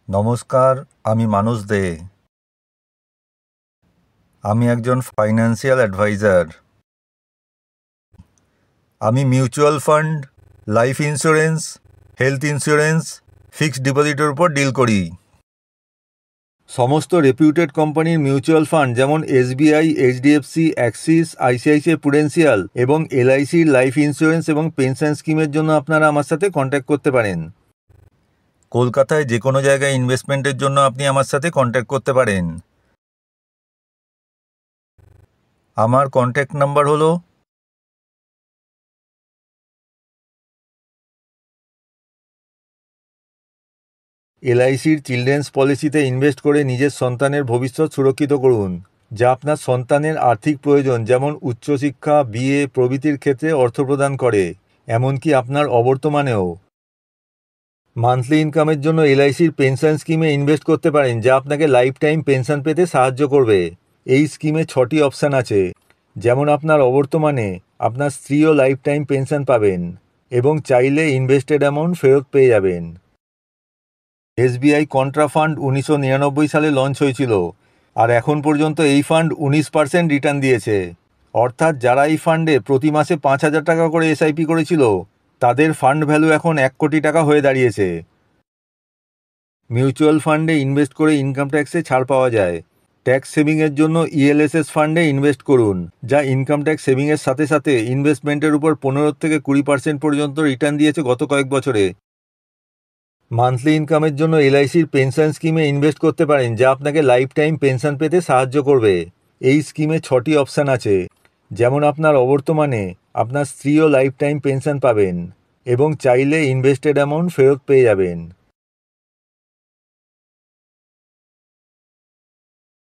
নমস্কার, আমি মানস দে। আমি একজন ফাইন্যান্সিয়াল অ্যাডভাইজার। আমি mutual fund, life insurance, health insurance, fixed ডিপোজিটের উপর ডিল করি। সমস্ত রেপিউটেড কোম্পানির মিউচুয়াল ফান্ড যেমন SBI, HDFC, Axis, ICICI Prudential এবং LICর লাইফ ইন্স্যুরেন্স এবং পেনশন স্কিমের জন্য আপনারা আমার সাথে কন্ট্যাক্ট করতে পারেন। কলকাতায় যে কোনো জায়গায় ইনভেস্টমেন্টের জন্য আপনি আমার সাথে কন্ট্যাক্ট করতে পারেন। আমার কন্ট্যাক্ট নাম্বার হলো LICর চিলড্রেন্স পলিসিতে ইনভেস্ট করে নিজের সন্তানের ভবিষ্যৎ সুরক্ষিত করুন, যা আপনার সন্তানের আর্থিক প্রয়োজন যেমন উচ্চশিক্ষা, বিয়ে প্রভৃতির ক্ষেত্রে অর্থ প্রদান করে, এমনকি আপনার অবর্তমানেও। মান্থলি ইনকামের জন্য LICর পেনশন স্কিমে ইনভেস্ট করতে পারেন, যা আপনাকে লাইফ টাইম পেনশন পেতে সাহায্য করবে। এই স্কিমে 6টি অপশান আছে, যেমন আপনার অবর্তমানে আপনার স্ত্রীও লাইফ টাইম পেনশন পাবেন এবং চাইলে ইনভেস্টেড অ্যামাউন্ট ফেরত পেয়ে যাবেন। SBI কন্ট্রা ফান্ড 1999 সালে লঞ্চ হয়েছিল, আর এখন পর্যন্ত এই ফান্ড 19% রিটার্ন দিয়েছে। অর্থাৎ যারা এই ফান্ডে প্রতি মাসে 5,000 টাকা করে SIP করেছিল, তাদের ফান্ড ভ্যালু এখন 1 কোটি টাকা হয়ে দাঁড়িয়েছে। মিউচুয়াল ফান্ডে ইনভেস্ট করে ইনকাম ট্যাক্সে ছাড় পাওয়া যায়। ট্যাক্স সেভিংয়ের জন্য ELSS ফান্ডে ইনভেস্ট করুন, যা ইনকাম ট্যাক্স সেভিংয়ের সাথে সাথে ইনভেস্টমেন্টের উপর 15 থেকে 20% পর্যন্ত রিটার্ন দিয়েছে গত কয়েক বছরে। মান্থলি ইনকামের জন্য LICর পেনশন স্কিমে ইনভেস্ট করতে পারেন, যা আপনাকে লাইফ টাইম পেনশন পেতে সাহায্য করবে। এই স্কিমে 6টি অপশান আছে, যেমন আপনার অবর্তমানে আপনার স্ত্রীও লাইফ টাইম পেনশন পাবেন এবং চাইলে ইনভেস্টেড অ্যামাউন্ট ফেরত পেয়ে যাবেন।